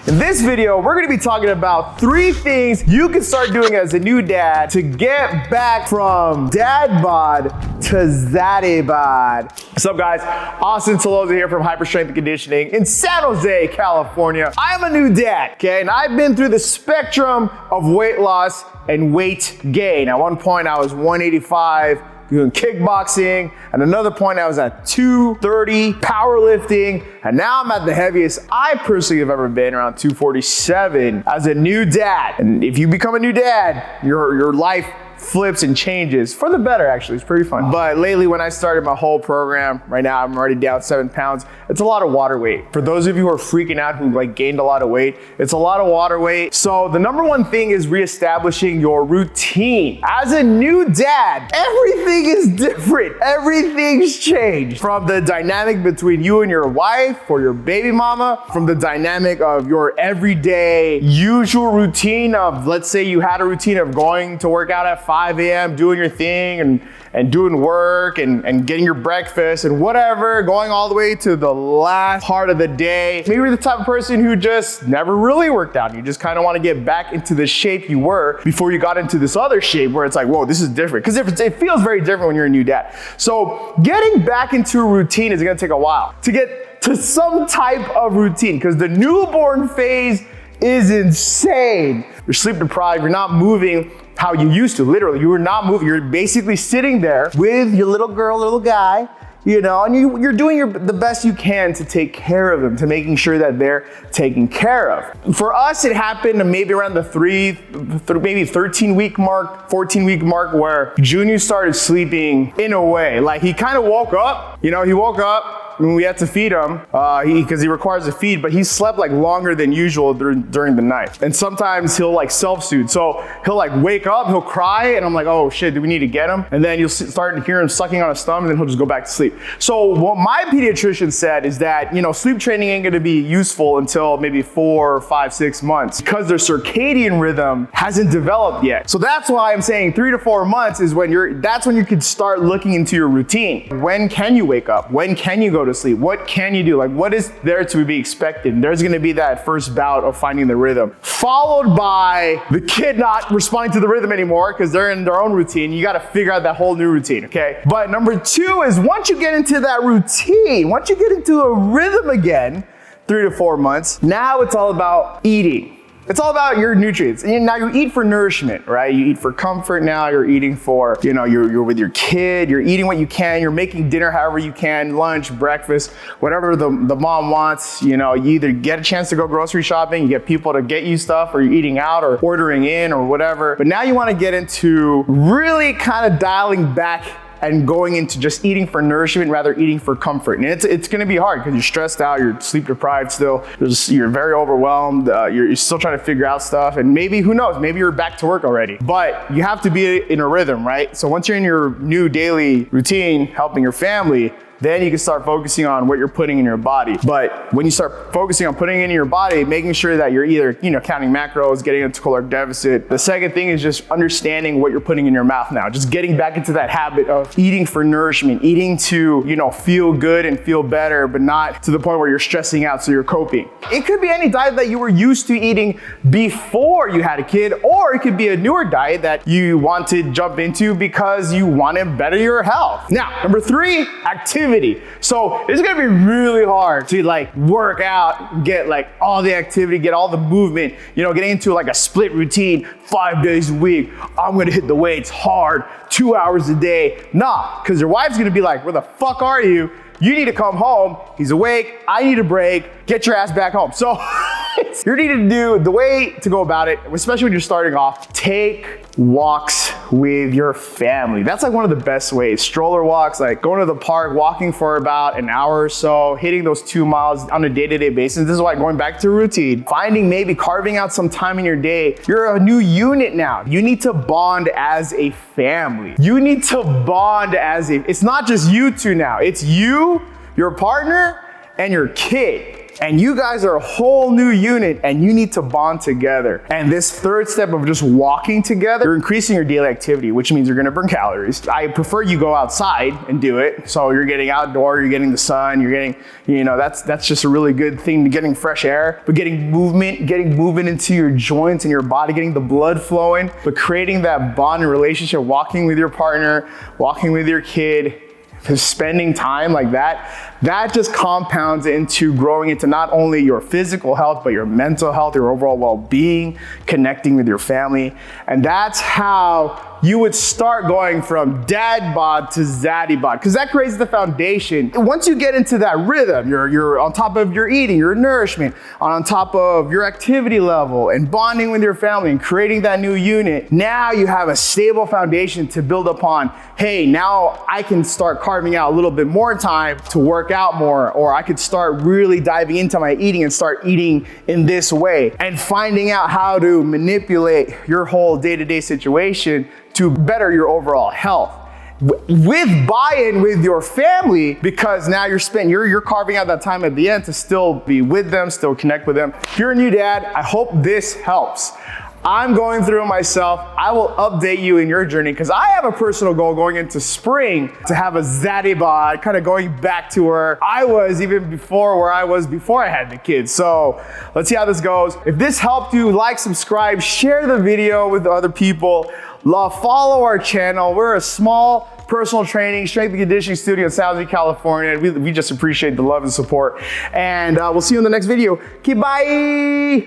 In this video, we're gonna be talking about 3 things you can start doing as a new dad to get back from dad bod to zaddy bod. What's up, guys? Austin Toloza here from Hyper Strength and Conditioning in San Jose, California. I'm a new dad, okay? And I've been through the spectrum of weight loss and weight gain. At one point, I was 185, doing kickboxing. At another point, I was at 230 powerlifting, and now I'm at the heaviest I personally have ever been, around 247 as a new dad. And if you become a new dad, your life flips and changes for the better. Actually, it's pretty fun. But lately, when I started my whole program, right now I'm already down 7 pounds. It's a lot of water weight. For those of you who are freaking out, who gained a lot of weight, it's a lot of water weight. So the number one thing is reestablishing your routine. As a new dad, everything is different. Everything's changed. From the dynamic between you and your wife or your baby mama, from the dynamic of your everyday usual routine of, let's say you had a routine of going to work out at 5 a.m., doing your thing and doing work and getting your breakfast and whatever, going all the way to the last part of the day. Maybe you're the type of person who just never really worked out. You just kind of want to get back into the shape you were before you got into this other shape where it's like, whoa, this is different. Because it feels very different when you're a new dad. So getting back into a routine is going to take a while to get to some type of routine, because the newborn phase is insane. You're sleep deprived, you're not moving how you used to. Literally, you were not moving. You're basically sitting there with your little girl, little guy, you know, and you're doing the best you can to take care of them, to making sure that they're taken care of. For us, it happened maybe around the maybe 13-week mark, 14-week mark, where Junior started sleeping in a way. Like, he kind of woke up, he woke up, when we had to feed him, because he requires a feed, but he slept longer than usual during the night. And sometimes he'll self-soothe. So he'll wake up, he'll cry, and I'm like, oh shit, do we need to get him? And then you'll start to hear him sucking on his thumb, and then he'll just go back to sleep. So what my pediatrician said is that, sleep training ain't gonna be useful until maybe 4, 5, 6 months, because their circadian rhythm hasn't developed yet. So that's why I'm saying 3 to 4 months is that's when you could start looking into your routine. When can you wake up? When can you go to sleep? What can you do? What is there to be expected? There's gonna be that first bout of finding the rhythm, followed by the kid not responding to the rhythm anymore because they're in their own routine. You gotta figure out that whole new routine, okay? But number 2 is, once you get into that routine, once you get into a rhythm again, 3 to 4 months, now it's all about eating. It's all about your nutrients. And now you eat for nourishment, right? You eat for comfort now. You're eating for, you're with your kid. You're eating what you can. You're making dinner however you can, lunch, breakfast, whatever the mom wants. You either get a chance to go grocery shopping, you get people to get you stuff, or you're eating out or ordering in or whatever. But now you want to get into really kind of dialing back and going into just eating for nourishment rather eating for comfort. And it's gonna be hard because you're stressed out, you're sleep deprived still, you're very overwhelmed, you're still trying to figure out stuff, and maybe, who knows, maybe you're back to work already. But you have to be in a rhythm, right? So once you're in your new daily routine, helping your family, then you can start focusing on what you're putting in your body. But when you start focusing on putting it in your body, making sure that you're either, counting macros, getting into caloric deficit. The second thing is just understanding what you're putting in your mouth now. Just getting back into that habit of eating for nourishment, eating to, feel good and feel better, but not to the point where you're stressing out so you're coping. It could be any diet that you were used to eating before you had a kid, or it could be a newer diet that you want to jump into because you want to better your health. Now, number 3, activity. So it's gonna be really hard to work out, get all the activity, get all the movement, getting into a split routine 5 days a week. I'm gonna hit the weights hard 2 hours a day. Nah, because your wife's gonna be like, where the fuck are you? You need to come home. He's awake. I need a break. Get your ass back home. So you need to do the way to go about it, especially when you're starting off. Take walks with your family. That's one of the best ways. Stroller walks, going to the park, walking for about an hour or so, hitting those 2 miles on a day-to-day basis. This is why going back to routine, maybe carving out some time in your day. You're a new unit now. You need to bond as a family. You need to bond it's not just you two now. It's you, your partner, and your kid. and you guys are a whole new unit and you need to bond together. And this third step of just walking together, you're increasing your daily activity, which means you're gonna burn calories. I prefer you go outside and do it. So you're getting outdoor, you're getting the sun, you're getting, that's just a really good thing, getting fresh air, but getting movement into your joints and your body, getting the blood flowing, but creating that bond and relationship, walking with your partner, walking with your kid, spending time like that just compounds into growing into not only your physical health, but your mental health, your overall well-being, connecting with your family. And that's how you would start going from dad bod to zaddy bod, because that creates the foundation. Once you get into that rhythm, you're on top of your eating, your nourishment, on top of your activity level and bonding with your family and creating that new unit. Now you have a stable foundation to build upon. Hey, now I can start carving out a little bit more time to work out more, or I could start really diving into my eating and start eating in this way and finding out how to manipulate your whole day-to-day situation to better your overall health. With buy-in with your family, because now you're carving out that time at the end to still be with them, still connect with them. If you're a new dad, I hope this helps. I'm going through it myself. I will update you in your journey because I have a personal goal going into spring to have a zaddy bod, kind of going back to where I was even before I had the kids. So let's see how this goes. If this helped you, like, subscribe, share the video with other people. Follow our channel. We're a small personal training, strength and conditioning studio in San Jose, California. We just appreciate the love and support. And we'll see you in the next video. Okay, bye.